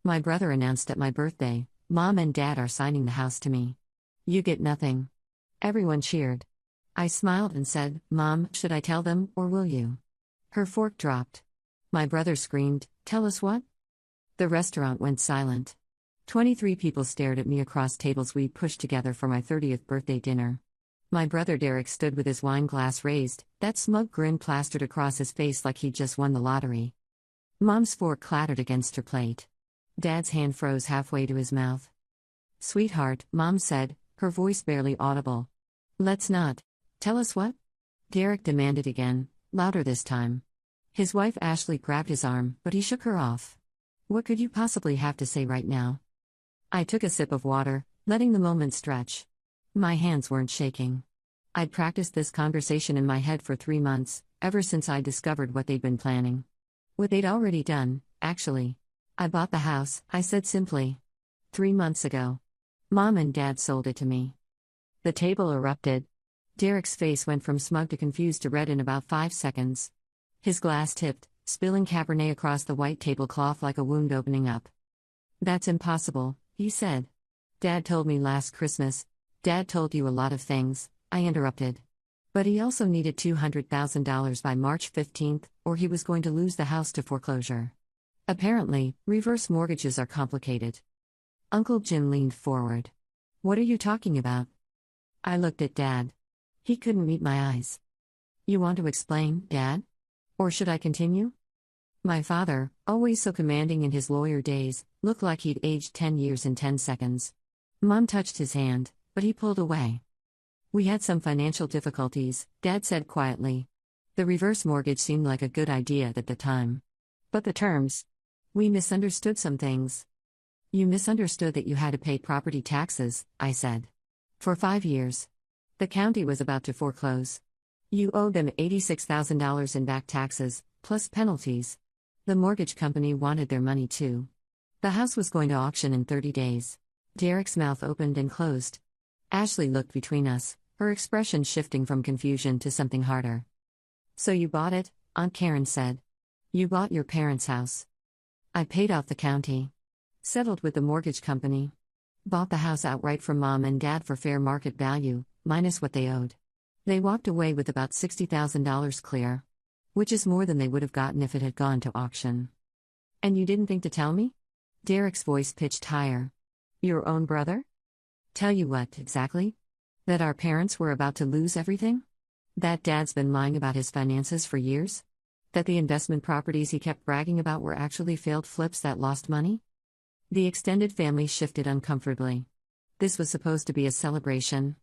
My brother announced at my birthday, "Mom and Dad are signing the house to me. You get nothing." Everyone cheered. I smiled and said, "Mom, should I tell them, or will you?" Her fork dropped. My brother screamed, "Tell us what?" The restaurant went silent. 23 people stared at me across tables we'd pushed together for my 30th birthday dinner. My brother Derek stood with his wine glass raised, that smug grin plastered across his face like he'd just won the lottery. Mom's fork clattered against her plate. Dad's hand froze halfway to his mouth. "Sweetheart," Mom said, her voice barely audible. "Let's not." "Tell us what?" Derek demanded again, louder this time. His wife Ashley grabbed his arm, but he shook her off. "What could you possibly have to say right now?" I took a sip of water, letting the moment stretch. My hands weren't shaking. I'd practiced this conversation in my head for 3 months, ever since I discovered what they'd been planning. What they'd already done, actually. "I bought the house," I said simply. 3 months ago. Mom and Dad sold it to me. The table erupted. Derek's face went from smug to confused to red in about 5 seconds. His glass tipped, spilling Cabernet across the white tablecloth like a wound opening up. "That's impossible," he said. "Dad told me last Christmas." "Dad told you a lot of things," I interrupted. "But he also needed $200,000 by March 15th, or he was going to lose the house to foreclosure. Apparently, reverse mortgages are complicated." Uncle Jim leaned forward. "What are you talking about?" I looked at Dad. He couldn't meet my eyes. "You want to explain, Dad? Or should I continue?" My father, always so commanding in his lawyer days, looked like he'd aged 10 years in 10 seconds. Mom touched his hand, but he pulled away. "We had some financial difficulties," Dad said quietly. "The reverse mortgage seemed like a good idea at the time. But the terms. We misunderstood some things." "You misunderstood that you had to pay property taxes," I said. "For 5 years. The county was about to foreclose. You owed them $86,000 in back taxes, plus penalties. The mortgage company wanted their money too. The house was going to auction in 30 days. Derek's mouth opened and closed. Ashley looked between us, her expression shifting from confusion to something harder. "So you bought it," Aunt Karen said. "You bought your parents' house." "I paid off the county. Settled with the mortgage company. Bought the house outright from Mom and Dad for fair market value, minus what they owed. They walked away with about $60,000 clear. Which is more than they would have gotten if it had gone to auction." "And you didn't think to tell me?" Derek's voice pitched higher. "Your own brother? Tell you what, exactly? That our parents were about to lose everything? That Dad's been lying about his finances for years? That the investment properties he kept bragging about were actually failed flips that lost money?" The extended family shifted uncomfortably. This was supposed to be a celebration.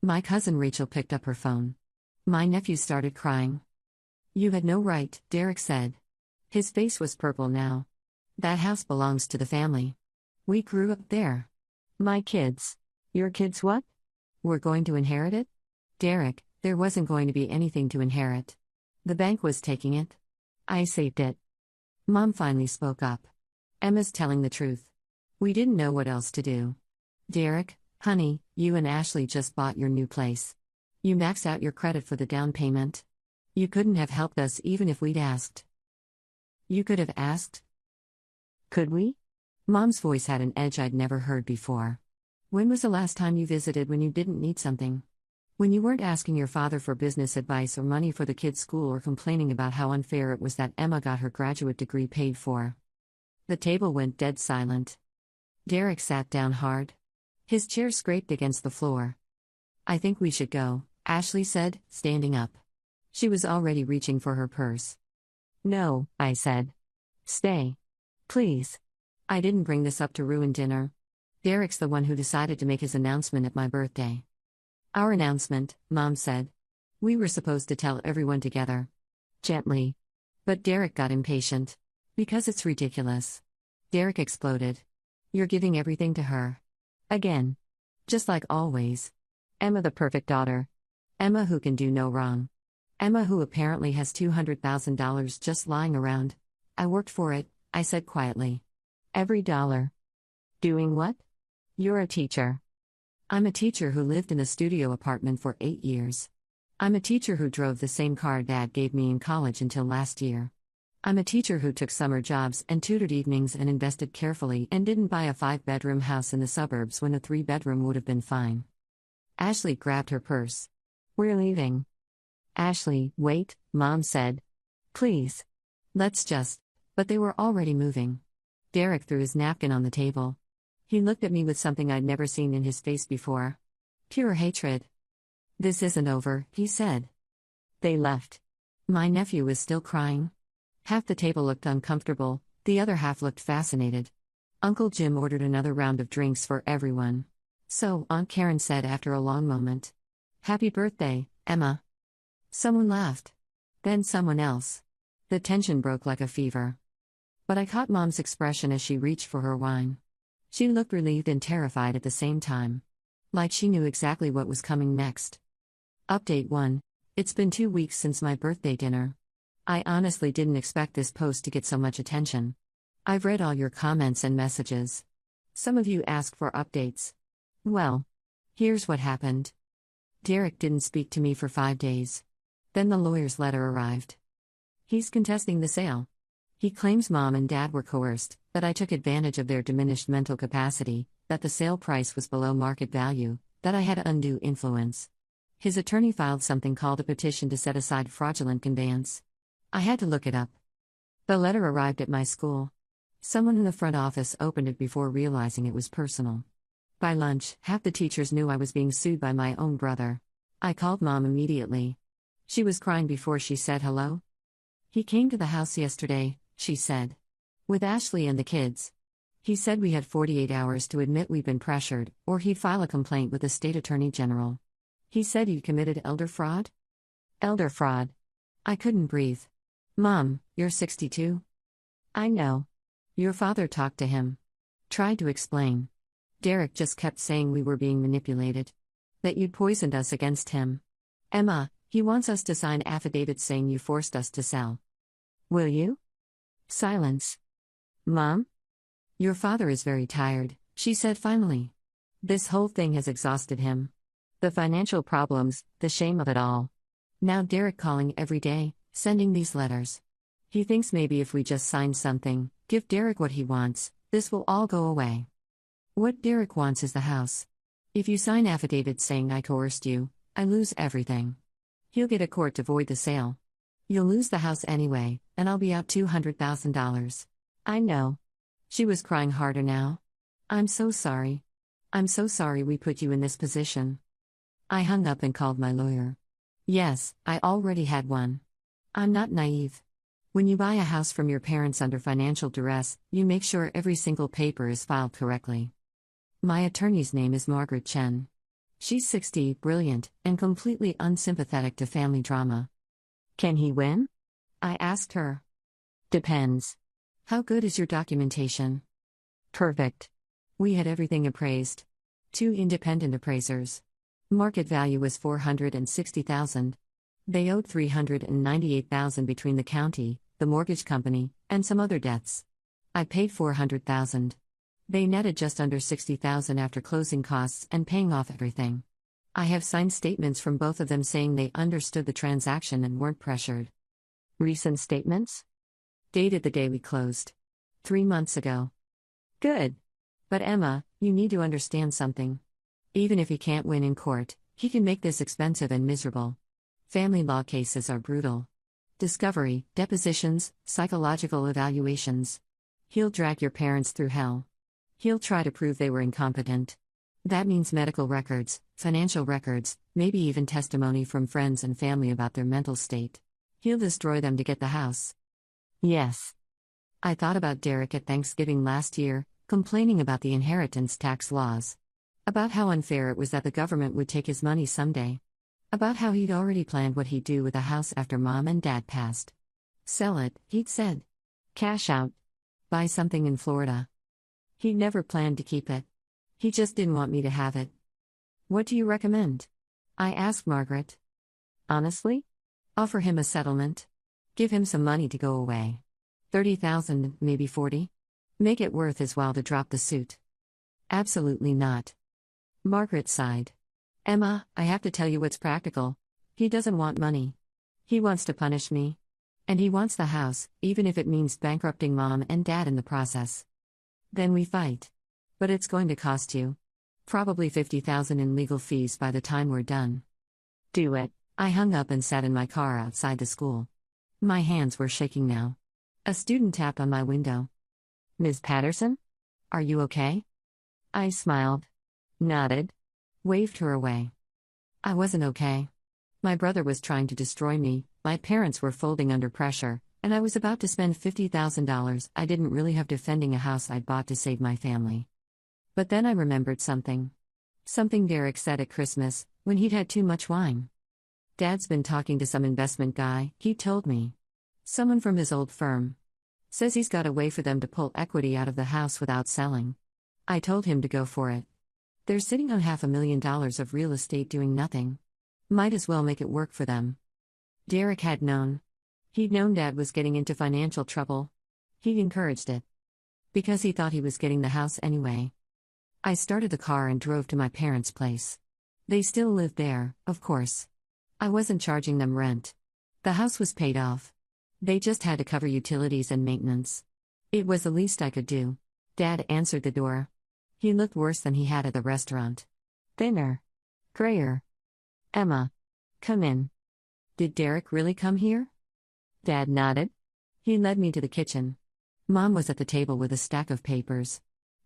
My cousin Rachel picked up her phone. My nephew started crying. "You had no right," Derek said. His face was purple now. "That house belongs to the family. We grew up there. My kids." "Your kids what? Were going to inherit it?" "Derek, there wasn't going to be anything to inherit. The bank was taking it. I saved it." Mom finally spoke up. "Emma's telling the truth. We didn't know what else to do. Derek, honey, you and Ashley just bought your new place. You maxed out your credit for the down payment. You couldn't have helped us even if we'd asked." "You could have asked?" "Could we?" Mom's voice had an edge I'd never heard before. "When was the last time you visited when you didn't need something? When you weren't asking your father for business advice or money for the kids' school or complaining about how unfair it was that Emma got her graduate degree paid for?" The table went dead silent. Derek sat down hard. His chair scraped against the floor. "I think we should go," Ashley said, standing up. She was already reaching for her purse. "No," I said. "Stay. Please. I didn't bring this up to ruin dinner. Derek's the one who decided to make his announcement at my birthday." "Our announcement," Mom said. "We were supposed to tell everyone together." Gently. But Derek got impatient. "Because it's ridiculous." Derek exploded. "You're giving everything to her. Again. Just like always. Emma the perfect daughter. Emma who can do no wrong. Emma who apparently has $200,000 just lying around. I worked for it," I said quietly. "Every dollar." "Doing what?" "You're a teacher." "I'm a teacher who lived in a studio apartment for 8 years. I'm a teacher who drove the same car Dad gave me in college until last year. I'm a teacher who took summer jobs and tutored evenings and invested carefully and didn't buy a 5-bedroom house in the suburbs when a 3-bedroom would have been fine. Ashley grabbed her purse. We're leaving. Ashley, wait, Mom said. Please. Let's just. But they were already moving. Derek threw his napkin on the table. He looked at me with something I'd never seen in his face before. Pure hatred. This isn't over, he said. They left. My nephew was still crying. Half the table looked uncomfortable, the other half looked fascinated. Uncle Jim ordered another round of drinks for everyone. So, Aunt Karen said after a long moment. Happy birthday, Emma. Someone laughed. Then someone else. The tension broke like a fever. But I caught Mom's expression as she reached for her wine. She looked relieved and terrified at the same time. Like she knew exactly what was coming next. Update 1. It's been 2 weeks since my birthday dinner. I honestly didn't expect this post to get so much attention. I've read all your comments and messages. Some of you asked for updates. Well, here's what happened. Derek didn't speak to me for 5 days. Then the lawyer's letter arrived. He's contesting the sale. He claims Mom and Dad were coerced, that I took advantage of their diminished mental capacity, that the sale price was below market value, that I had undue influence. His attorney filed something called a petition to set aside fraudulent conveyance. I had to look it up. The letter arrived at my school. Someone in the front office opened it before realizing it was personal. By lunch, half the teachers knew I was being sued by my own brother. I called Mom immediately. She was crying before she said hello. He came to the house yesterday, she said. With Ashley and the kids. He said we had 48 hours to admit we'd been pressured, or he'd file a complaint with the state attorney general. He said you'd committed elder fraud? Elder fraud. I couldn't breathe. Mom, you're 62? I know. Your father talked to him. Tried to explain. Derek just kept saying we were being manipulated. That you'd poisoned us against him. Emma, he wants us to sign affidavits saying you forced us to sell. Will you? Silence. Mom? Your father is very tired, she said finally. This whole thing has exhausted him. The financial problems, the shame of it all. Now Derek calling every day, sending these letters. He thinks maybe if we just sign something, give Derek what he wants, this will all go away. What Derek wants is the house. If you sign affidavits saying I coerced you, I lose everything. He'll get a court to void the sale. You'll lose the house anyway, and I'll be out $200,000. I know. She was crying harder now. I'm so sorry. I'm so sorry we put you in this position. I hung up and called my lawyer. Yes, I already had one. I'm not naive. When you buy a house from your parents under financial duress, you make sure every single paper is filed correctly. My attorney's name is Margaret Chen. She's 60, brilliant, and completely unsympathetic to family drama. Can he win? I asked her. Depends. How good is your documentation? Perfect. We had everything appraised. 2 independent appraisers. Market value was $460,000. They owed $398,000 between the county, the mortgage company, and some other debts. I paid $400,000. They netted just under $60,000 after closing costs and paying off everything. I have signed statements from both of them saying they understood the transaction and weren't pressured. Recent statements? Dated the day we closed. 3 months ago. Good. But Emma, you need to understand something. Even if he can't win in court, he can make this expensive and miserable. Family law cases are brutal. Discovery, depositions, psychological evaluations. He'll drag your parents through hell. He'll try to prove they were incompetent. That means medical records, financial records, maybe even testimony from friends and family about their mental state. He'll destroy them to get the house. Yes. I thought about Derek at Thanksgiving last year, complaining about the inheritance tax laws. About how unfair it was that the government would take his money someday. About how he'd already planned what he'd do with the house after Mom and Dad passed. Sell it, he'd said. Cash out. Buy something in Florida. He'd never planned to keep it. He just didn't want me to have it. What do you recommend? I asked Margaret. Honestly? Offer him a settlement. Give him some money to go away. 30,000, maybe 40? Make it worth his while to drop the suit. Absolutely not. Margaret sighed. Emma, I have to tell you what's practical. He doesn't want money. He wants to punish me. And he wants the house, even if it means bankrupting mom and dad in the process. Then we fight. But it's going to cost you. Probably $50,000 in legal fees by the time we're done. Do it. I hung up and sat in my car outside the school. My hands were shaking now. A student tapped on my window. Ms. Patterson? Are you okay? I smiled. Nodded. Waved her away. I wasn't okay. My brother was trying to destroy me, my parents were folding under pressure, and I was about to spend $50,000 I didn't really have defending a house I'd bought to save my family. But then I remembered something. Something Derek said at Christmas, when he'd had too much wine. Dad's been talking to some investment guy, he told me. Someone from his old firm. Says he's got a way for them to pull equity out of the house without selling. I told him to go for it. They're sitting on $500,000 of real estate doing nothing. Might as well make it work for them. Derek had known. He'd known Dad was getting into financial trouble. He'd encouraged it. Because he thought he was getting the house anyway. I started the car and drove to my parents' place. They still lived there, of course. I wasn't charging them rent. The house was paid off. They just had to cover utilities and maintenance. It was the least I could do. Dad answered the door. He looked worse than he had at the restaurant. Thinner. Grayer. Emma. Come in. Did Derek really come here? Dad nodded. He led me to the kitchen. Mom was at the table with a stack of papers.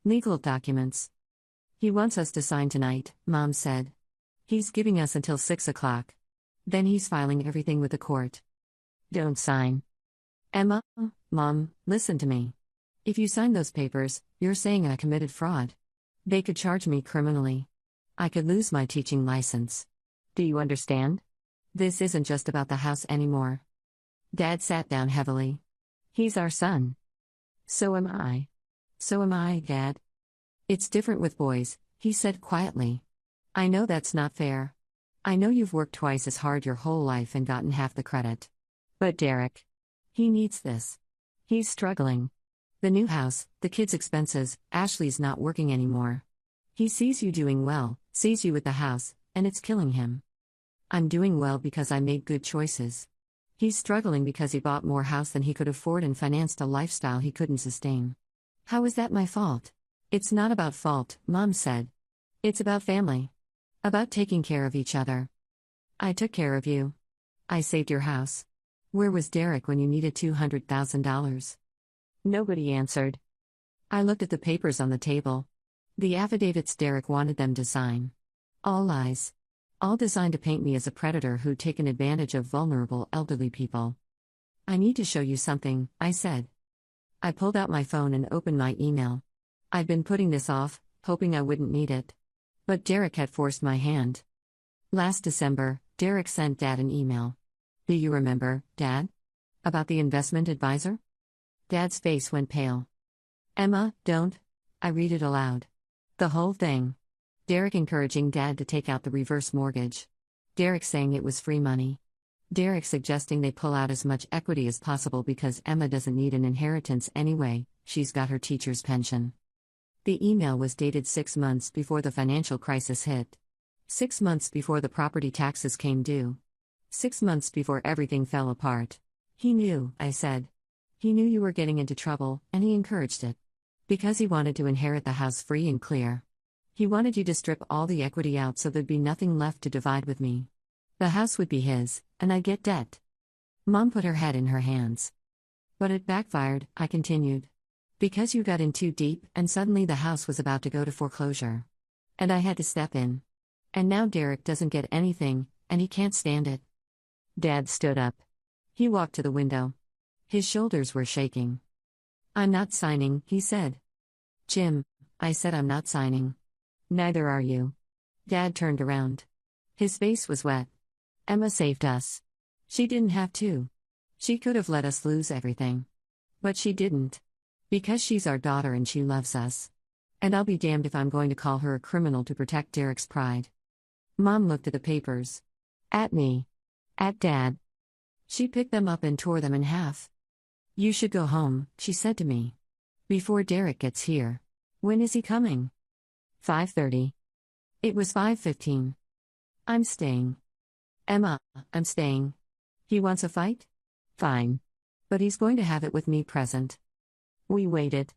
Legal documents. He wants us to sign tonight, Mom said. He's giving us until 6 o'clock. Then he's filing everything with the court. Don't sign. Emma, Mom, listen to me. If you sign those papers, you're saying I committed fraud. They could charge me criminally. I could lose my teaching license. Do you understand? This isn't just about the house anymore. Dad sat down heavily. He's our son. So am I. So am I, Dad. It's different with boys, he said quietly. I know that's not fair. I know you've worked twice as hard your whole life and gotten half the credit. But Derek. He needs this. He's struggling. The new house, the kids' expenses, Ashley's not working anymore. He sees you doing well, sees you with the house, and it's killing him. I'm doing well because I made good choices. He's struggling because he bought more house than he could afford and financed a lifestyle he couldn't sustain. How is that my fault? It's not about fault, Mom said. It's about family. About taking care of each other. I took care of you. I saved your house. Where was Derek when you needed $200,000? Nobody answered. I looked at the papers on the table. The affidavits Derek wanted them to sign. All lies. All designed to paint me as a predator who'd taken advantage of vulnerable elderly people. I need to show you something, I said. I pulled out my phone and opened my email. I'd been putting this off, hoping I wouldn't need it. But Derek had forced my hand. Last December, Derek sent Dad an email. Do you remember, Dad? About the investment advisor? Dad's face went pale. Emma, don't. I read it aloud. The whole thing. Derek encouraging Dad to take out the reverse mortgage. Derek saying it was free money. Derek suggesting they pull out as much equity as possible because Emma doesn't need an inheritance anyway, she's got her teacher's pension. The email was dated 6 months before the financial crisis hit. 6 months before the property taxes came due. 6 months before everything fell apart. He knew, I said. He knew you were getting into trouble, and he encouraged it. Because he wanted to inherit the house free and clear. He wanted you to strip all the equity out so there'd be nothing left to divide with me. The house would be his, and I'd get debt. Mom put her head in her hands. But it backfired, I continued. Because you got in too deep, and suddenly the house was about to go to foreclosure. And I had to step in. And now Derek doesn't get anything, and he can't stand it. Dad stood up. He walked to the window. His shoulders were shaking. I'm not signing, he said. Jim, I said I'm not signing. Neither are you. Dad turned around. His face was wet. Emma saved us. She didn't have to. She could have let us lose everything. But she didn't. Because she's our daughter and she loves us. And I'll be damned if I'm going to call her a criminal to protect Derek's pride. Mom looked at the papers. At me. At Dad. She picked them up and tore them in half. You should go home, she said to me. Before Derek gets here. When is he coming? 5:30. It was 5:15. I'm staying. Emma, I'm staying. He wants a fight? Fine. But he's going to have it with me present. We waited.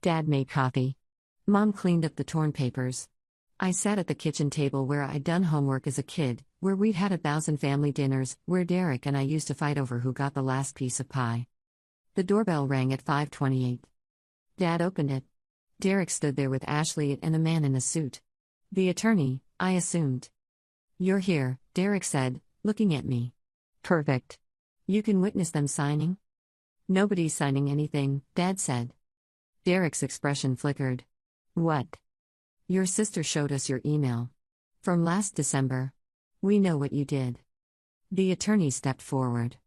Dad made coffee. Mom cleaned up the torn papers. I sat at the kitchen table where I'd done homework as a kid, where we'd had 1,000 family dinners, where Derek and I used to fight over who got the last piece of pie. The doorbell rang at 5:28. Dad opened it. Derek stood there with Ashley and a man in a suit. The attorney, I assumed. "You're here," Derek said, looking at me. "Perfect. You can witness them signing?" "Nobody's signing anything," Dad said. Derek's expression flickered. "What?" "Your sister showed us your email. From last December. We know what you did." The attorney stepped forward.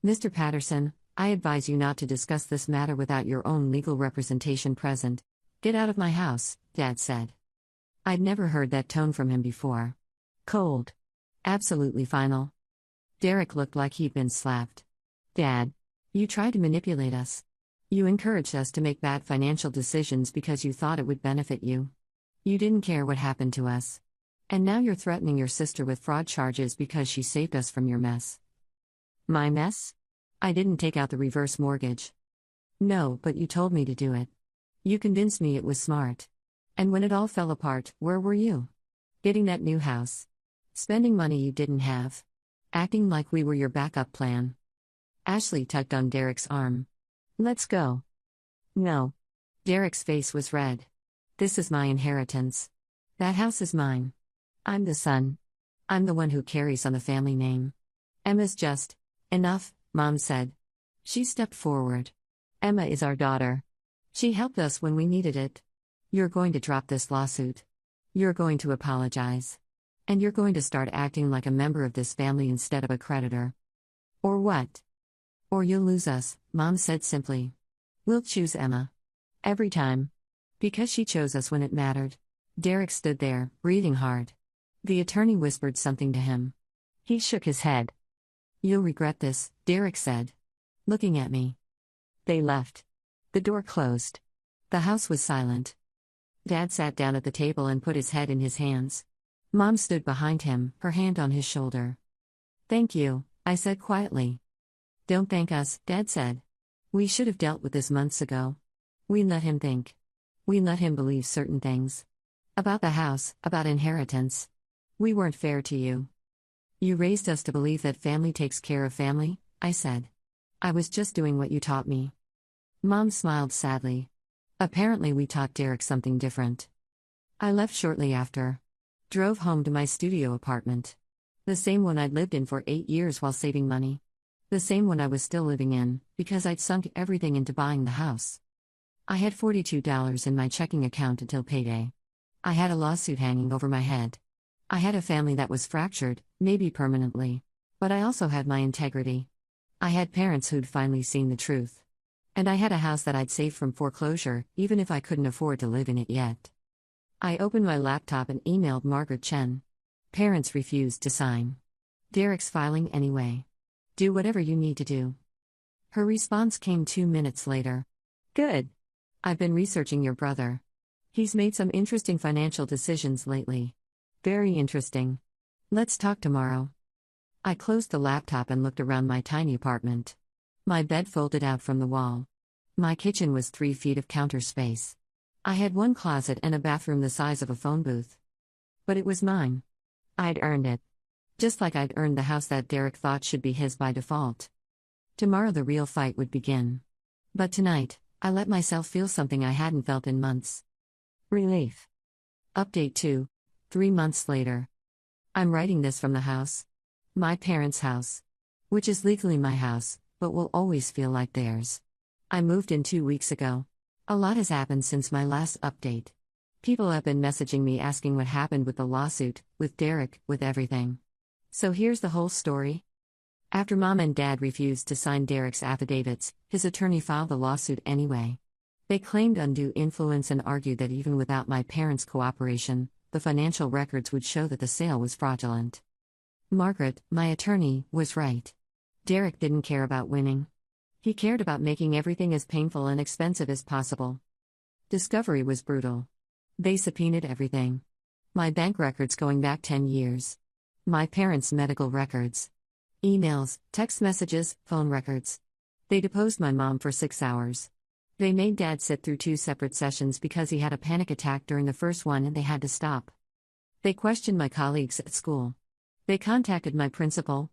"Mr. Patterson, I advise you not to discuss this matter without your own legal representation present. Get out of my house," Dad said. I'd never heard that tone from him before. Cold. Absolutely final. Derek looked like he'd been slapped. "Dad, you tried to manipulate us. You encouraged us to make bad financial decisions because you thought it would benefit you. You didn't care what happened to us. And now you're threatening your sister with fraud charges because she saved us from your mess." "My mess? I didn't take out the reverse mortgage." "No, but you told me to do it. You convinced me it was smart. And when it all fell apart, where were you? Getting that new house. Spending money you didn't have. Acting like we were your backup plan." Ashley tugged on Derek's arm. "Let's go." "No." Derek's face was red. "This is my inheritance. That house is mine. I'm the son. I'm the one who carries on the family name. Emma's just enough," Mom said. She stepped forward. "Emma is our daughter. She helped us when we needed it. You're going to drop this lawsuit. You're going to apologize. And you're going to start acting like a member of this family instead of a creditor." "Or what?" "Or you'll lose us," Mom said simply. "We'll choose Emma. Every time. Because she chose us when it mattered." Derek stood there, breathing hard. The attorney whispered something to him. He shook his head. "You'll regret this," Derek said. Looking at me. They left. The door closed. The house was silent. Dad sat down at the table and put his head in his hands. Mom stood behind him, her hand on his shoulder. "Thank you," I said quietly. "Don't thank us," Dad said. "We should have dealt with this months ago. We let him think. We let him believe certain things. About the house, about inheritance. We weren't fair to you. You raised us to believe that family takes care of family," I said. "I was just doing what you taught me." Mom smiled sadly. Apparently we taught Derek something different. I left shortly after. Drove home to my studio apartment. The same one I'd lived in for 8 years while saving money. The same one I was still living in, because I'd sunk everything into buying the house. I had $42 in my checking account until payday. I had a lawsuit hanging over my head. I had a family that was fractured, maybe permanently. But I also had my integrity. I had parents who'd finally seen the truth. And I had a house that I'd saved from foreclosure, even if I couldn't afford to live in it yet. I opened my laptop and emailed Margaret Chen. Parents refused to sign. Derek's filing anyway. Do whatever you need to do. Her response came 2 minutes later. Good. I've been researching your brother. He's made some interesting financial decisions lately. Very interesting. Let's talk tomorrow. I closed the laptop and looked around my tiny apartment. My bed folded out from the wall. My kitchen was 3 feet of counter space. I had one closet and a bathroom the size of a phone booth. But it was mine. I'd earned it. Just like I'd earned the house that Derek thought should be his by default. Tomorrow the real fight would begin. But tonight, I let myself feel something I hadn't felt in months. Relief. Update 2. 3 months later. I'm writing this from the house. My parents' house. Which is legally my house, but will always feel like theirs. I moved in 2 weeks ago. A lot has happened since my last update. People have been messaging me asking what happened with the lawsuit, with Derek, with everything. So here's the whole story. After Mom and Dad refused to sign Derek's affidavits, his attorney filed the lawsuit anyway. They claimed undue influence and argued that even without my parents' cooperation, the financial records would show that the sale was fraudulent. Margaret, my attorney, was right. Derek didn't care about winning. He cared about making everything as painful and expensive as possible. Discovery was brutal. They subpoenaed everything. My bank records going back 10 years. My parents' medical records. Emails, text messages, phone records. They deposed my mom for 6 hours. They made Dad sit through 2 separate sessions because he had a panic attack during the first one and they had to stop. They questioned my colleagues at school. They contacted my principal.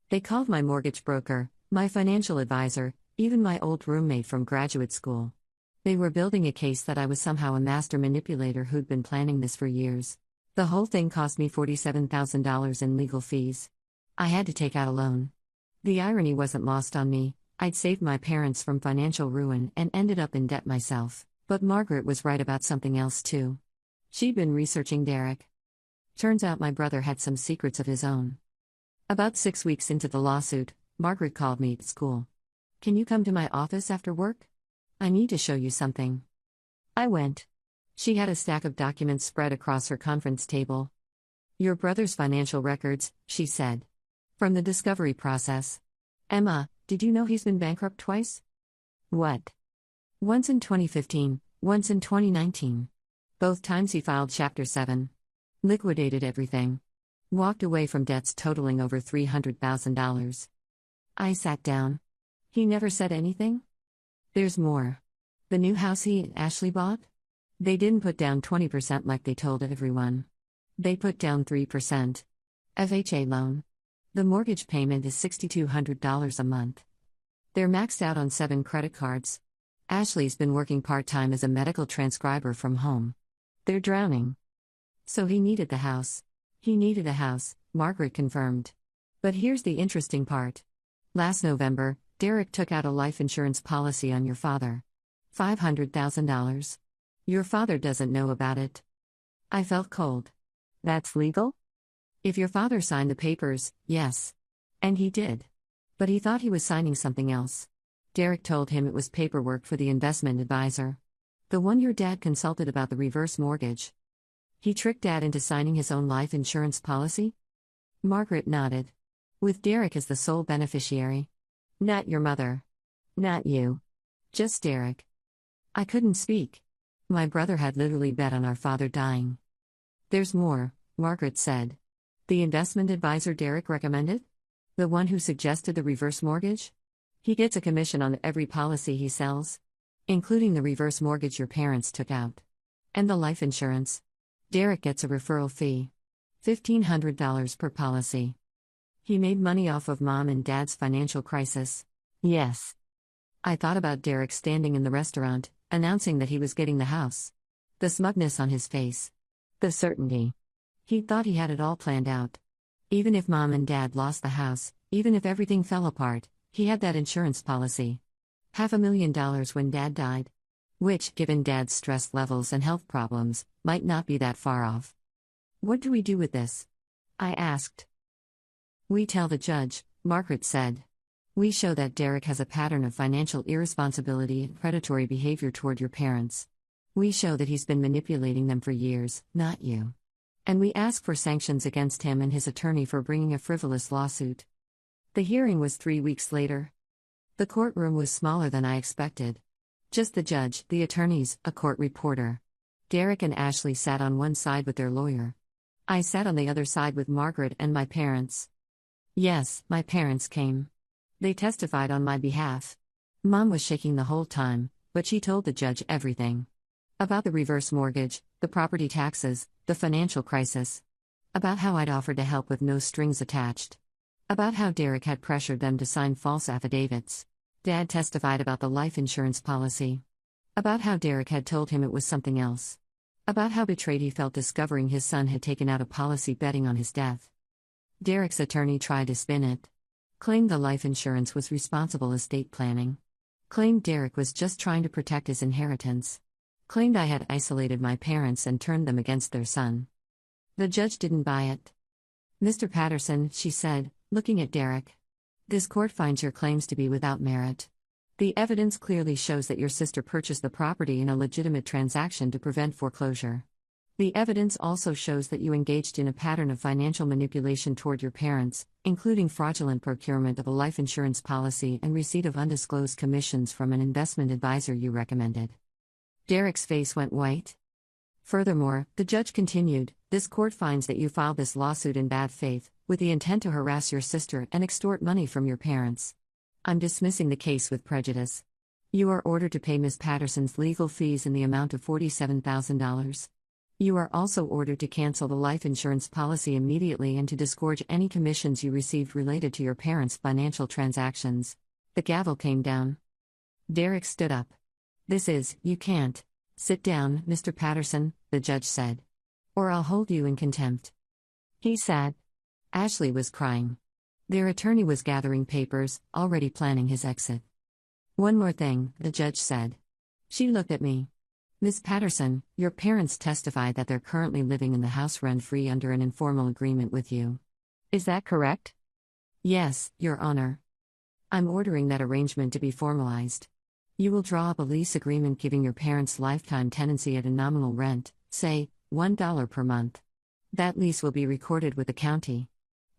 They called my mortgage broker, my financial advisor, even my old roommate from graduate school. They were building a case that I was somehow a master manipulator who'd been planning this for years. The whole thing cost me $47,000 in legal fees. I had to take out a loan. The irony wasn't lost on me. I'd saved my parents from financial ruin and ended up in debt myself. But Margaret was right about something else too. She'd been researching Derek. Turns out my brother had some secrets of his own. About 6 weeks into the lawsuit, Margaret called me at school. "Can you come to my office after work? I need to show you something." I went. She had a stack of documents spread across her conference table. "Your brother's financial records," she said. "From the discovery process. Emma, did you know he's been bankrupt twice?" "What?" "Once in 2015, once in 2019. Both times he filed Chapter 7. Liquidated everything. Walked away from debts totaling over $300,000. I sat down. He never said anything? There's more. The new house he and Ashley bought? They didn't put down 20% like they told everyone. They put down 3%. FHA loan. The mortgage payment is $6,200 a month. They're maxed out on 7 credit cards. Ashley's been working part-time as a medical transcriber from home. They're drowning." So he needed the house. He needed a house, Margaret confirmed. But here's the interesting part. Last November, Derek took out a life insurance policy on your father. $500,000. Your father doesn't know about it. I felt cold. That's legal? If your father signed the papers, yes. And he did. But he thought he was signing something else. Derek told him it was paperwork for the investment advisor. The one your dad consulted about the reverse mortgage. He tricked Dad into signing his own life insurance policy? Margaret nodded. With Derek as the sole beneficiary. Not your mother. Not you. Just Derek. I couldn't speak. My brother had literally bet on our father dying. There's more, Margaret said. The investment advisor Derek recommended? The one who suggested the reverse mortgage? He gets a commission on every policy he sells, including the reverse mortgage your parents took out. And the life insurance. Derek gets a referral fee. $1,500 per policy. He made money off of Mom and Dad's financial crisis. Yes. I thought about Derek standing in the restaurant, announcing that he was getting the house. The smugness on his face. The certainty. He thought he had it all planned out. Even if Mom and Dad lost the house, even if everything fell apart, he had that insurance policy. $500,000 when Dad died. Which, given Dad's stress levels and health problems, might not be that far off. What do we do with this? I asked. We tell the judge, Margaret said. We show that Derek has a pattern of financial irresponsibility and predatory behavior toward your parents. We show that he's been manipulating them for years, not you. And we ask for sanctions against him and his attorney for bringing a frivolous lawsuit. The hearing was 3 weeks later. The courtroom was smaller than I expected. Just the judge, the attorneys, a court reporter. Derek and Ashley sat on one side with their lawyer. I sat on the other side with Margaret and my parents. Yes, my parents came. They testified on my behalf. Mom was shaking the whole time, but she told the judge everything. About the reverse mortgage, the property taxes, the financial crisis. About how I'd offered to help with no strings attached. About how Derek had pressured them to sign false affidavits. Dad testified about the life insurance policy. About how Derek had told him it was something else. About how betrayed he felt discovering his son had taken out a policy betting on his death. Derek's attorney tried to spin it. Claimed the life insurance was responsible estate planning. Claimed Derek was just trying to protect his inheritance. Claimed I had isolated my parents and turned them against their son. The judge didn't buy it. Mr. Patterson, she said, looking at Derek. This court finds your claims to be without merit. The evidence clearly shows that your sister purchased the property in a legitimate transaction to prevent foreclosure. The evidence also shows that you engaged in a pattern of financial manipulation toward your parents, including fraudulent procurement of a life insurance policy and receipt of undisclosed commissions from an investment advisor you recommended. Derek's face went white. Furthermore, the judge continued, this court finds that you filed this lawsuit in bad faith, with the intent to harass your sister and extort money from your parents. I'm dismissing the case with prejudice. You are ordered to pay Ms. Patterson's legal fees in the amount of $47,000. You are also ordered to cancel the life insurance policy immediately and to disgorge any commissions you received related to your parents' financial transactions. The gavel came down. Derek stood up. You can't. Sit down, Mr. Patterson, the judge said. Or I'll hold you in contempt. He sat. Ashley was crying. Their attorney was gathering papers, already planning his exit. One more thing, the judge said. She looked at me. Ms. Patterson, your parents testify that they're currently living in the house rent-free under an informal agreement with you. Is that correct? Yes, Your Honor. I'm ordering that arrangement to be formalized. You will draw up a lease agreement giving your parents lifetime tenancy at a nominal rent, say, $1 per month. That lease will be recorded with the county.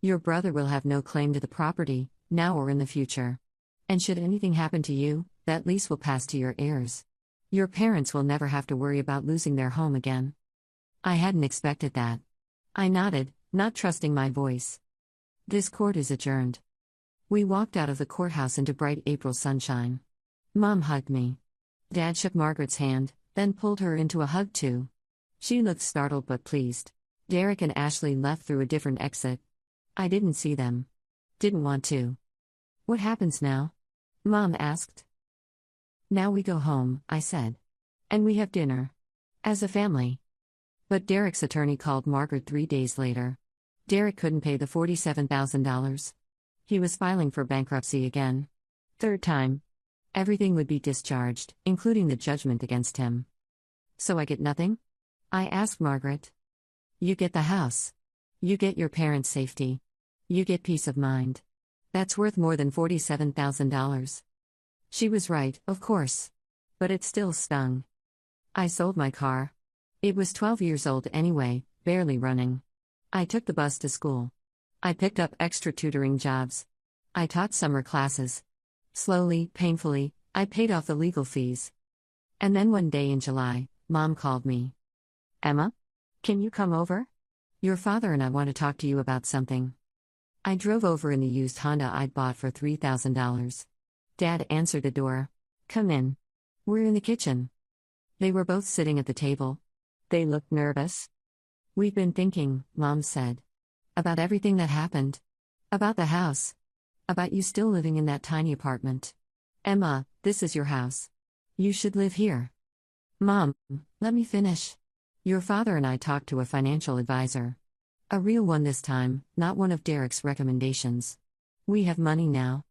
Your brother will have no claim to the property, now or in the future. And should anything happen to you, that lease will pass to your heirs. Your parents will never have to worry about losing their home again. I hadn't expected that. I nodded, not trusting my voice. This court is adjourned. We walked out of the courthouse into bright April sunshine. Mom hugged me. Dad shook Margaret's hand, then pulled her into a hug too. She looked startled but pleased. Derek and Ashley left through a different exit. I didn't see them. Didn't want to. What happens now? Mom asked. Now we go home, I said. And we have dinner. As a family. But Derek's attorney called Margaret 3 days later. Derek couldn't pay the $47,000. He was filing for bankruptcy again. Third time. Everything would be discharged, including the judgment against him. So I get nothing? I asked Margaret. You get the house. You get your parents' safety. You get peace of mind. That's worth more than $47,000. She was right, of course. But it still stung. I sold my car. It was 12 years old anyway, barely running. I took the bus to school. I picked up extra tutoring jobs. I taught summer classes. Slowly, painfully, I paid off the legal fees. And then one day in July, Mom called me. Emma? Can you come over? Your father and I want to talk to you about something. I drove over in the used Honda I'd bought for $3,000. Dad answered the door. Come in. We're in the kitchen. They were both sitting at the table. They looked nervous. We've been thinking, Mom said. About everything that happened. About the house. About you still living in that tiny apartment. Emma, this is your house. You should live here. Mom, let me finish. Your father and I talked to a financial advisor. A real one this time, not one of Derek's recommendations. We have money now.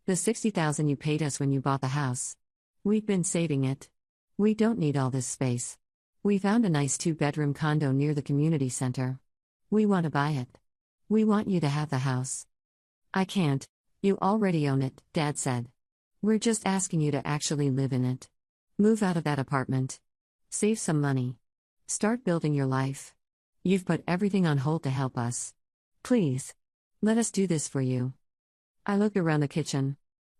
The $60,000 you paid us when you bought the house. We've been saving it. We don't need all this space. We found a nice 2-bedroom condo near the community center. We want to buy it. We want you to have the house. I can't. You already own it, Dad said. We're just asking you to actually live in it. Move out of that apartment. Save some money. Start building your life. You've put everything on hold to help us. Please. Let us do this for you. I looked around the kitchen.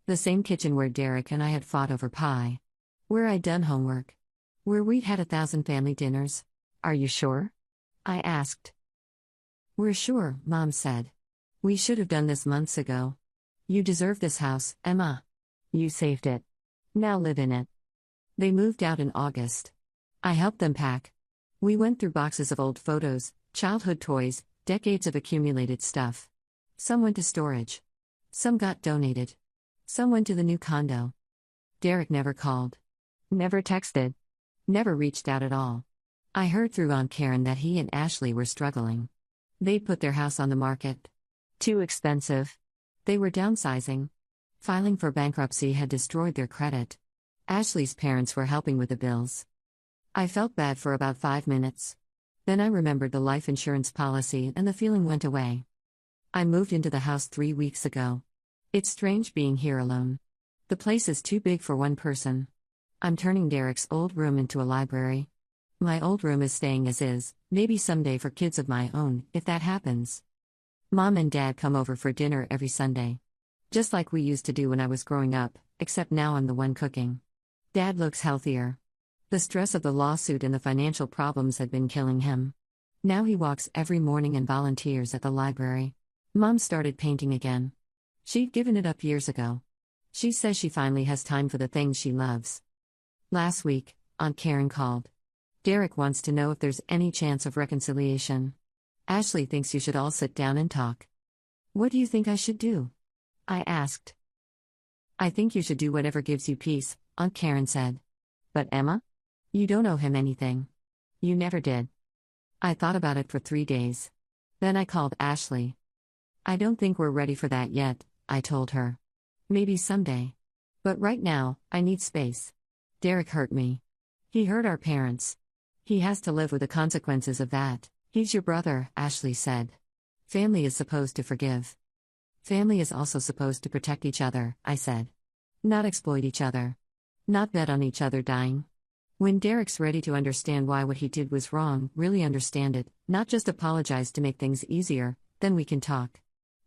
The same kitchen where Derek and I had fought over pie. Where I'd done homework. Where we'd had 1,000 family dinners. Are you sure? I asked. We're sure, Mom said. We should have done this months ago. You deserve this house, Emma. You saved it. Now live in it. They moved out in August. I helped them pack. We went through boxes of old photos, childhood toys, decades of accumulated stuff. Some went to storage. Some got donated. Some went to the new condo. Derek never called. Never texted. Never reached out at all. I heard through Aunt Karen that he and Ashley were struggling. They'd put their house on the market. Too expensive. They were downsizing. Filing for bankruptcy had destroyed their credit. Ashley's parents were helping with the bills. I felt bad for about 5 minutes. Then I remembered the life insurance policy and the feeling went away. I moved into the house 3 weeks ago. It's strange being here alone. The place is too big for one person. I'm turning Derek's old room into a library. My old room is staying as is, maybe someday for kids of my own, if that happens. Mom and Dad come over for dinner every Sunday. Just like we used to do when I was growing up, except now I'm the one cooking. Dad looks healthier. The stress of the lawsuit and the financial problems had been killing him. Now he walks every morning and volunteers at the library. Mom started painting again. She'd given it up years ago. She says she finally has time for the things she loves. Last week, Aunt Karen called. Derek wants to know if there's any chance of reconciliation. Ashley thinks you should all sit down and talk. What do you think I should do? I asked. I think you should do whatever gives you peace, Aunt Karen said. But Emma? You don't owe him anything. You never did. I thought about it for 3 days. Then I called Ashley. I don't think we're ready for that yet, I told her. Maybe someday. But right now, I need space. Derek hurt me. He hurt our parents. He has to live with the consequences of that. He's your brother, Ashley said. Family is supposed to forgive. Family is also supposed to protect each other, I said. Not exploit each other. Not bet on each other dying. When Derek's ready to understand why what he did was wrong, really understand it, not just apologize to make things easier, then we can talk.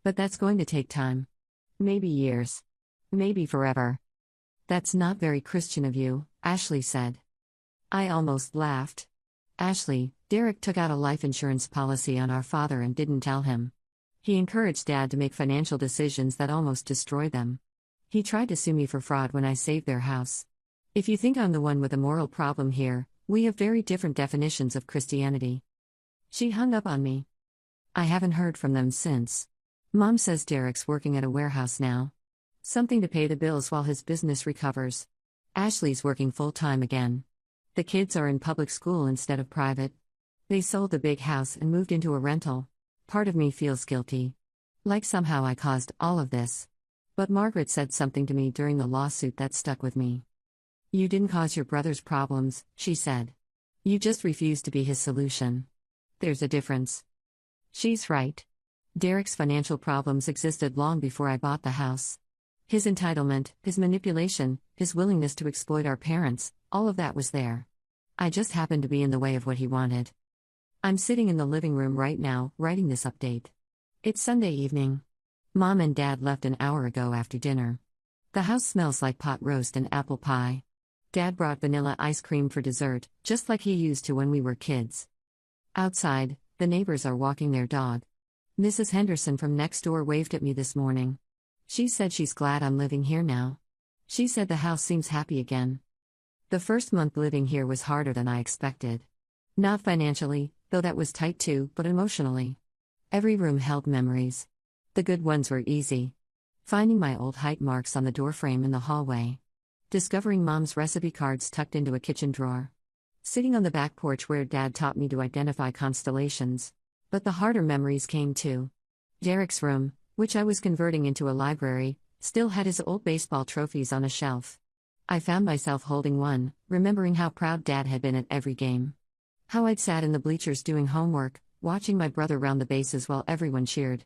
But that's going to take time. Maybe years. Maybe forever. That's not very Christian of you, Ashley said. I almost laughed. Ashley, Derek took out a life insurance policy on our father and didn't tell him. He encouraged Dad to make financial decisions that almost destroyed them. He tried to sue me for fraud when I saved their house. If you think I'm the one with a moral problem here, we have very different definitions of Christianity. She hung up on me. I haven't heard from them since. Mom says Derek's working at a warehouse now. Something to pay the bills while his business recovers. Ashley's working full-time again. The kids are in public school instead of private. They sold the big house and moved into a rental. Part of me feels guilty. Like somehow I caused all of this. But Margaret said something to me during the lawsuit that stuck with me. You didn't cause your brother's problems, she said. You just refused to be his solution. There's a difference. She's right. Derek's financial problems existed long before I bought the house. His entitlement, his manipulation, his willingness to exploit our parents, all of that was there. I just happened to be in the way of what he wanted. I'm sitting in the living room right now, writing this update. It's Sunday evening. Mom and Dad left an hour ago after dinner. The house smells like pot roast and apple pie. Dad brought vanilla ice cream for dessert, just like he used to when we were kids. Outside, the neighbors are walking their dog. Mrs. Henderson from next door waved at me this morning. She said she's glad I'm living here now. She said the house seems happy again. The first month living here was harder than I expected. Not financially, though that was tight too, but emotionally. Every room held memories. The good ones were easy. Finding my old height marks on the doorframe in the hallway. Discovering Mom's recipe cards tucked into a kitchen drawer. Sitting on the back porch where Dad taught me to identify constellations. But the harder memories came too. Derek's room, which I was converting into a library, still had his old baseball trophies on a shelf. I found myself holding one, remembering how proud Dad had been at every game. How I'd sat in the bleachers doing homework, watching my brother round the bases while everyone cheered.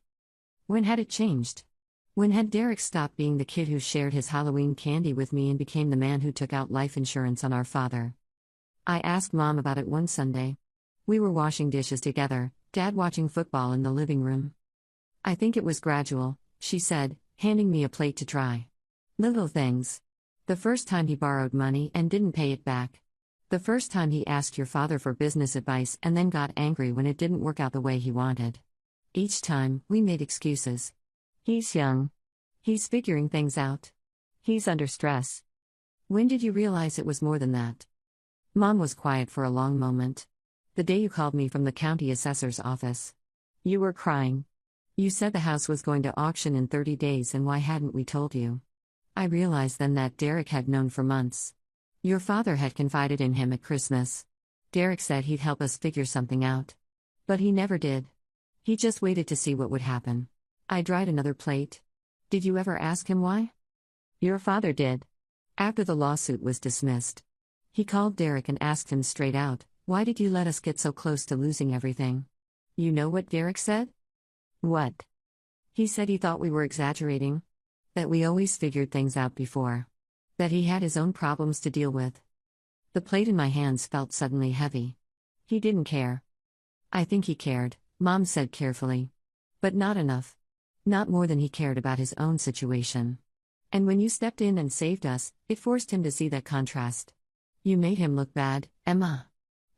When had it changed? When had Derek stopped being the kid who shared his Halloween candy with me and became the man who took out life insurance on our father? I asked Mom about it one Sunday. We were washing dishes together, Dad watching football in the living room. I think it was gradual, she said, handing me a plate to try. Little things. The first time he borrowed money and didn't pay it back. The first time he asked your father for business advice and then got angry when it didn't work out the way he wanted. Each time, we made excuses. He's young. He's figuring things out. He's under stress. When did you realize it was more than that? Mom was quiet for a long moment. The day you called me from the county assessor's office. You were crying. You said the house was going to auction in 30 days and why hadn't we told you? I realized then that Derek had known for months. Your father had confided in him at Christmas. Derek said he'd help us figure something out. But he never did. He just waited to see what would happen. I dried another plate. Did you ever ask him why? Your father did. After the lawsuit was dismissed. He called Derek and asked him straight out, why did you let us get so close to losing everything? You know what Derek said? What? He said he thought we were exaggerating. That we always figured things out before. That he had his own problems to deal with. The plate in my hands felt suddenly heavy. He didn't care. I think he cared, Mom said carefully. But not enough. Not more than he cared about his own situation. And when you stepped in and saved us, it forced him to see that contrast. You made him look bad, Emma.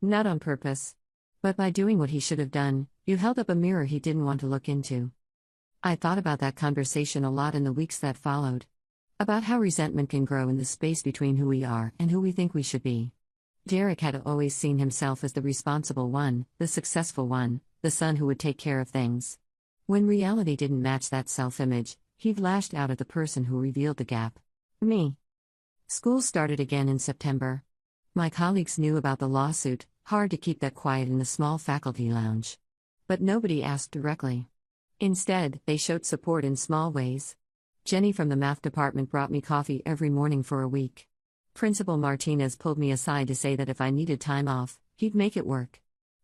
Not on purpose. But by doing what he should have done, you held up a mirror he didn't want to look into. I thought about that conversation a lot in the weeks that followed. About how resentment can grow in the space between who we are and who we think we should be. Derek had always seen himself as the responsible one, the successful one, the son who would take care of things. When reality didn't match that self-image, he'd lashed out at the person who revealed the gap. Me. School started again in September. My colleagues knew about the lawsuit, hard to keep that quiet in the small faculty lounge. But nobody asked directly. Instead, they showed support in small ways. Jenny from the math department brought me coffee every morning for a week. Principal Martinez pulled me aside to say that if I needed time off, he'd make it work.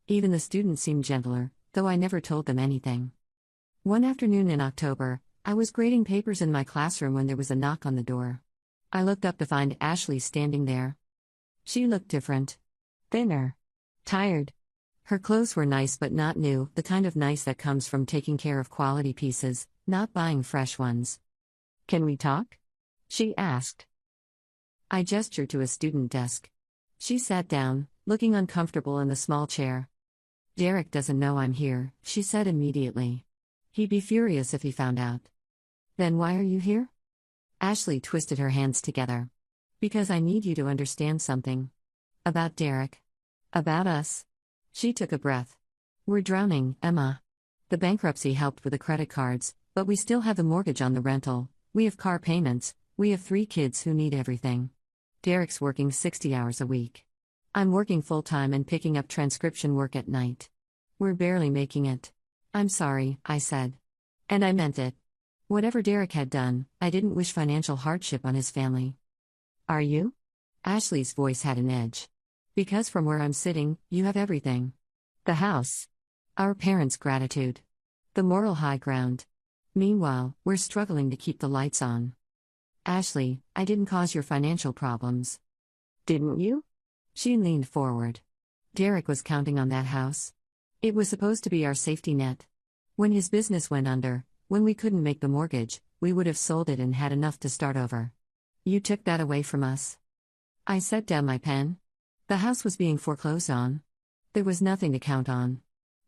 Even the students seemed gentler, though I never told them anything. One afternoon in October, I was grading papers in my classroom when there was a knock on the door. I looked up to find Ashley standing there. She looked different. Thinner. Tired. Her clothes were nice but not new, the kind of nice that comes from taking care of quality pieces, not buying fresh ones. "Can we talk?" she asked. I gestured to a student desk. She sat down, looking uncomfortable in the small chair. "Derek doesn't know I'm here," she said immediately. "He'd be furious if he found out." "Then why are you here?" Ashley twisted her hands together. "Because I need you to understand something. About Derek. About us." She took a breath. "We're drowning, Emma. The bankruptcy helped with the credit cards, but we still have the mortgage on the rental, we have car payments, we have 3 kids who need everything. Derek's working 60 hours a week. I'm working full-time and picking up transcription work at night. We're barely making it." "I'm sorry," I said. And I meant it. Whatever Derek had done, I didn't wish financial hardship on his family. "Are you?" Ashley's voice had an edge. "Because from where I'm sitting, you have everything. The house. Our parents' gratitude. The moral high ground. Meanwhile, we're struggling to keep the lights on." "Ashley, I didn't cause your financial problems." "Didn't you?" She leaned forward. "Derek was counting on that house. It was supposed to be our safety net. When his business went under, when we couldn't make the mortgage, we would have sold it and had enough to start over. You took that away from us." I set down my pen. The house was being foreclosed on. There was nothing to count on.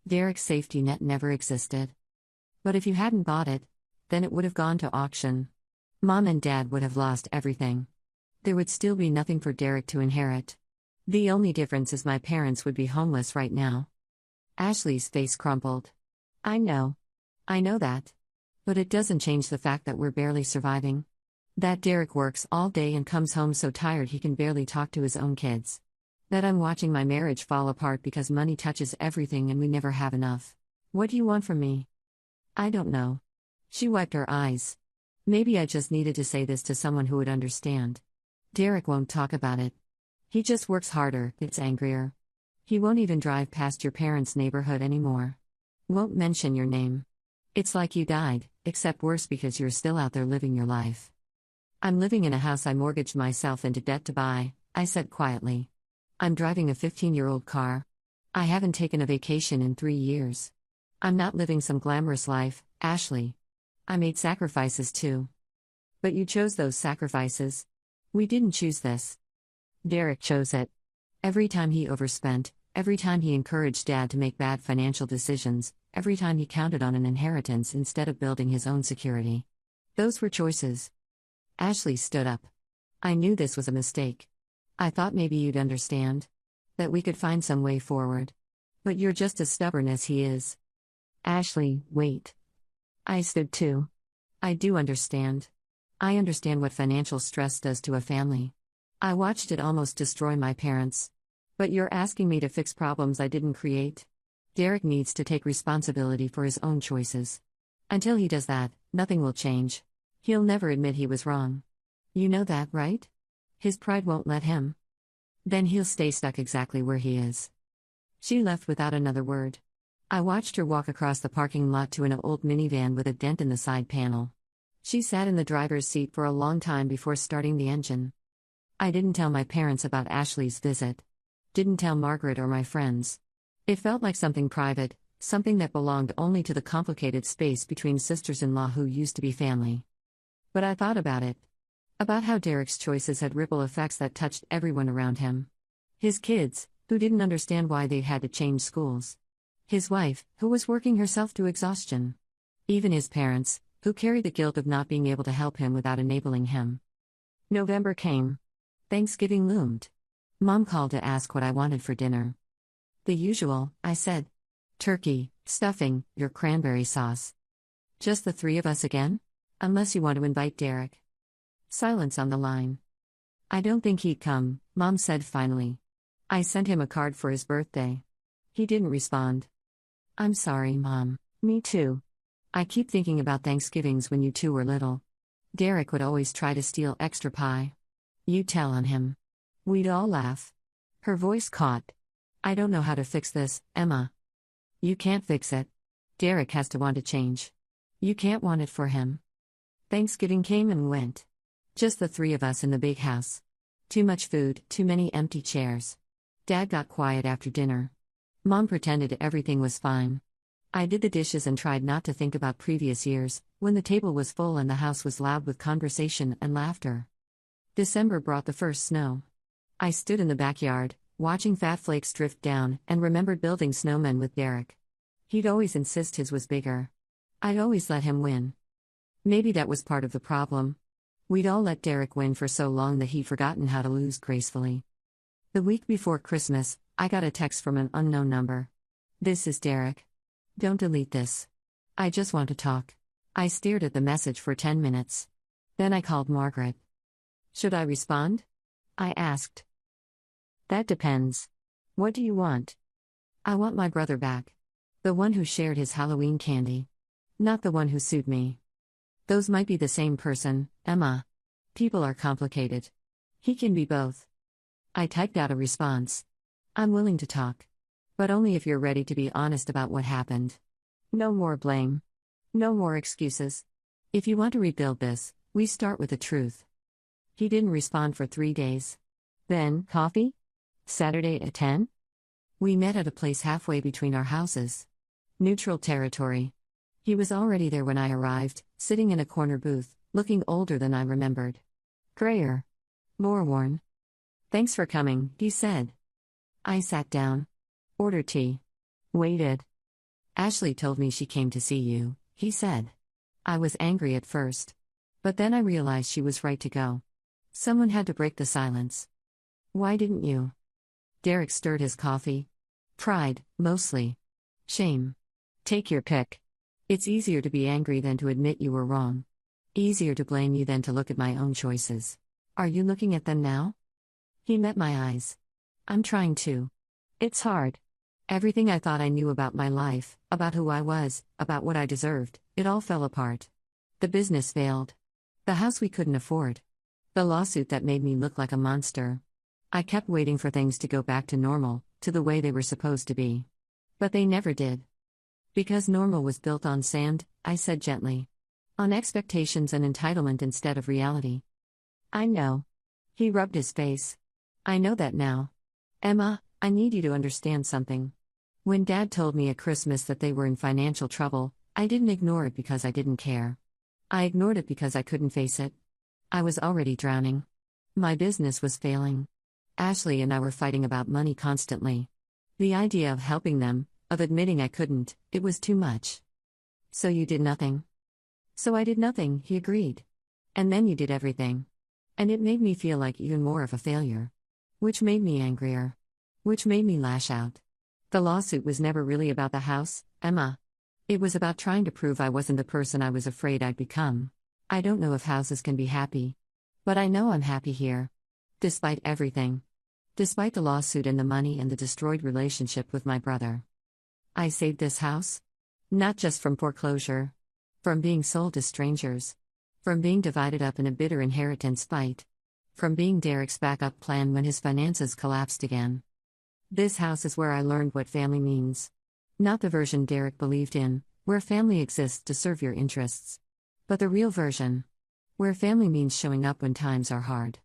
Derek's safety net never existed. But if you hadn't bought it, then it would have gone to auction. Mom and Dad would have lost everything. There would still be nothing for Derek to inherit. The only difference is my parents would be homeless right now. Ashley's face crumpled. I know that. But it doesn't change the fact that we're barely surviving. That Derek works all day and comes home so tired he can barely talk to his own kids. That I'm watching my marriage fall apart because money touches everything and we never have enough. What do you want from me?" "I don't know." She wiped her eyes. "Maybe I just needed to say this to someone who would understand. Derek won't talk about it. He just works harder, gets angrier. He won't even drive past your parents' neighborhood anymore. Won't mention your name. It's like you died, except worse because you're still out there living your life." "I'm living in a house I mortgaged myself into debt to buy," I said quietly. "I'm driving a 15-year-old car. I haven't taken a vacation in 3 years. I'm not living some glamorous life, Ashley. I made sacrifices too. But you chose those sacrifices. We didn't choose this. Derek chose it. Every time he overspent, every time he encouraged Dad to make bad financial decisions, every time he counted on an inheritance instead of building his own security. Those were choices." Ashley stood up. "I knew this was a mistake. I thought maybe you'd understand. That we could find some way forward. But you're just as stubborn as he is." "Ashley, wait." I stood too. "I do understand. I understand what financial stress does to a family. I watched it almost destroy my parents. But you're asking me to fix problems I didn't create. Derek needs to take responsibility for his own choices. Until he does that, nothing will change. He'll never admit he was wrong. You know that, right? His pride won't let him. Then he'll stay stuck exactly where he is." She left without another word. I watched her walk across the parking lot to an old minivan with a dent in the side panel. She sat in the driver's seat for a long time before starting the engine. I didn't tell my parents about Ashley's visit. Didn't tell Margaret or my friends. It felt like something private, something that belonged only to the complicated space between sisters-in-law who used to be family. But I thought about it. About how Derek's choices had ripple effects that touched everyone around him. His kids, who didn't understand why they had to change schools. His wife, who was working herself to exhaustion. Even his parents, who carried the guilt of not being able to help him without enabling him. November came. Thanksgiving loomed. Mom called to ask what I wanted for dinner. The usual, I said. Turkey, stuffing, your cranberry sauce. Just the three of us again? Unless you want to invite Derek. Silence on the line. I don't think he'd come, Mom said finally. I sent him a card for his birthday. He didn't respond. I'm sorry, Mom. Me too. I keep thinking about Thanksgivings when you two were little. Derek would always try to steal extra pie. You tell on him. We'd all laugh. Her voice caught. I don't know how to fix this, Emma. You can't fix it. Derek has to want to change. You can't want it for him. Thanksgiving came and went. Just the three of us in the big house. Too much food, too many empty chairs. Dad got quiet after dinner. Mom pretended everything was fine. I did the dishes and tried not to think about previous years, when the table was full and the house was loud with conversation and laughter. December brought the first snow. I stood in the backyard, watching fat flakes drift down, and remembered building snowmen with Derek. He'd always insist his was bigger. I'd always let him win. Maybe that was part of the problem. We'd all let Derek win for so long that he'd forgotten how to lose gracefully. The week before Christmas, I got a text from an unknown number. This is Derek. Don't delete this. I just want to talk. I stared at the message for 10 minutes. Then I called Margaret. Should I respond? I asked. That depends. What do you want? I want my brother back. The one who shared his Halloween candy. Not the one who sued me. Those might be the same person, Emma. People are complicated. He can be both. I typed out a response. I'm willing to talk. But only if you're ready to be honest about what happened. No more blame. No more excuses. If you want to rebuild this, we start with the truth. He didn't respond for 3 days. Then, coffee? Saturday at 10? We met at a place halfway between our houses. Neutral territory. He was already there when I arrived, sitting in a corner booth, looking older than I remembered. Grayer. More worn. Thanks for coming, he said. I sat down. Ordered tea. Waited. Ashley told me she came to see you, he said. I was angry at first. But then I realized she was right to go. Someone had to break the silence. Why didn't you? Derek stirred his coffee. Pride, mostly. Shame. Take your pick. It's easier to be angry than to admit you were wrong. Easier to blame you than to look at my own choices. Are you looking at them now? He met my eyes. I'm trying to. It's hard. Everything I thought I knew about my life, about who I was, about what I deserved, it all fell apart. The business failed. The house we couldn't afford. The lawsuit that made me look like a monster. I kept waiting for things to go back to normal, to the way they were supposed to be. But they never did. Because normal was built on sand, I said gently. On expectations and entitlement instead of reality. I know. He rubbed his face. I know that now. Emma, I need you to understand something. When Dad told me at Christmas that they were in financial trouble, I didn't ignore it because I didn't care. I ignored it because I couldn't face it. I was already drowning. My business was failing. Ashley and I were fighting about money constantly. The idea of helping them, of admitting I couldn't, it was too much. So you did nothing? So I did nothing, he agreed. And then you did everything. And it made me feel like even more of a failure. Which made me angrier. Which made me lash out. The lawsuit was never really about the house, Emma. It was about trying to prove I wasn't the person I was afraid I'd become. I don't know if houses can be happy. But I know I'm happy here. Despite everything. Despite the lawsuit and the money and the destroyed relationship with my brother. I saved this house. Not just from foreclosure. From being sold to strangers. From being divided up in a bitter inheritance fight. From being Derek's backup plan when his finances collapsed again. This house is where I learned what family means. Not the version Derek believed in, where family exists to serve your interests. But the real version. Where family means showing up when times are hard.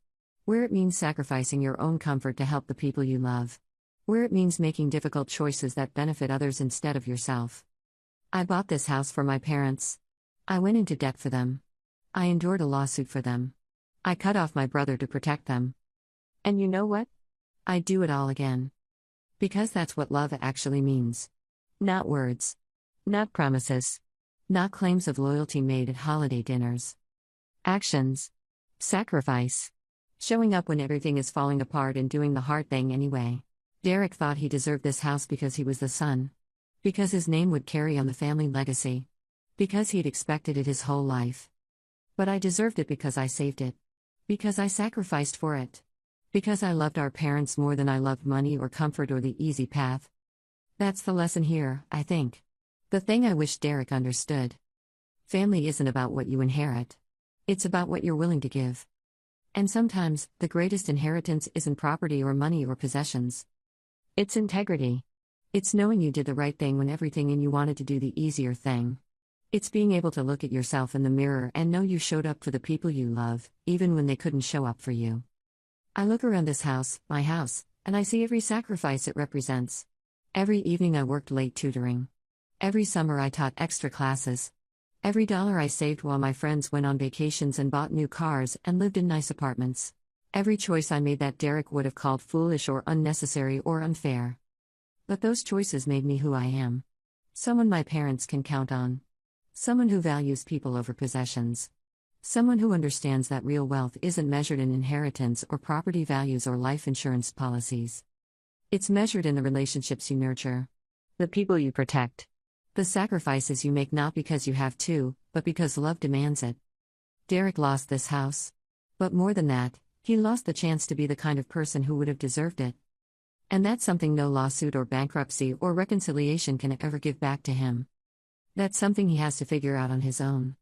Where it means sacrificing your own comfort to help the people you love. Where it means making difficult choices that benefit others instead of yourself. I bought this house for my parents. I went into debt for them. I endured a lawsuit for them. I cut off my brother to protect them. And you know what? I'd do it all again. Because that's what love actually means. Not words. Not promises. not claims of loyalty made at holiday dinners. Actions. Sacrifice. Showing up when everything is falling apart and doing the hard thing anyway. Derek thought he deserved this house because he was the son. Because his name would carry on the family legacy. Because he'd expected it his whole life. But I deserved it because I saved it. Because I sacrificed for it. Because I loved our parents more than I loved money or comfort or the easy path. That's the lesson here, I think. The thing I wish Derek understood. Family isn't about what you inherit. It's about what you're willing to give. And sometimes, the greatest inheritance isn't property or money or possessions. It's integrity. It's knowing you did the right thing when everything in you wanted to do the easier thing. It's being able to look at yourself in the mirror and know you showed up for the people you love, even when they couldn't show up for you. I look around this house, my house, and I see every sacrifice it represents. Every evening I worked late tutoring. Every summer I taught extra classes. Every dollar I saved while my friends went on vacations and bought new cars and lived in nice apartments. Every choice I made that Derek would have called foolish or unnecessary or unfair. But those choices made me who I am. Someone my parents can count on. Someone who values people over possessions. Someone who understands that real wealth isn't measured in inheritance or property values or life insurance policies. It's measured in the relationships you nurture. The people you protect. The sacrifices you make not because you have to, but because love demands it. Derek lost this house. But more than that, he lost the chance to be the kind of person who would have deserved it. And that's something no lawsuit or bankruptcy or reconciliation can ever give back to him. That's something he has to figure out on his own.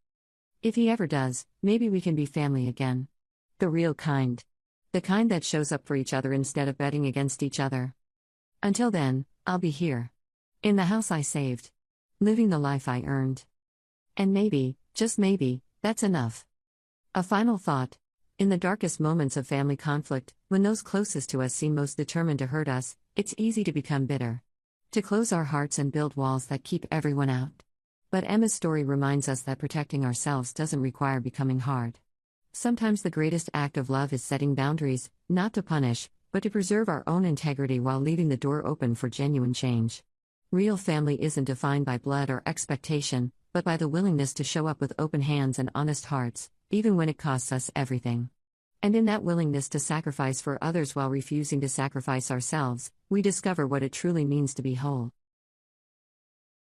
If he ever does, maybe we can be family again. The real kind. The kind that shows up for each other instead of betting against each other. Until then, I'll be here. In the house I saved. Living the life I earned. And maybe, just maybe, that's enough. A final thought. In the darkest moments of family conflict, when those closest to us seem most determined to hurt us, it's easy to become bitter. To close our hearts and build walls that keep everyone out. But Emma's story reminds us that protecting ourselves doesn't require becoming hard. Sometimes the greatest act of love is setting boundaries, not to punish, but to preserve our own integrity while leaving the door open for genuine change. Real family isn't defined by blood or expectation, but by the willingness to show up with open hands and honest hearts, even when it costs us everything. And in that willingness to sacrifice for others while refusing to sacrifice ourselves, we discover what it truly means to be whole.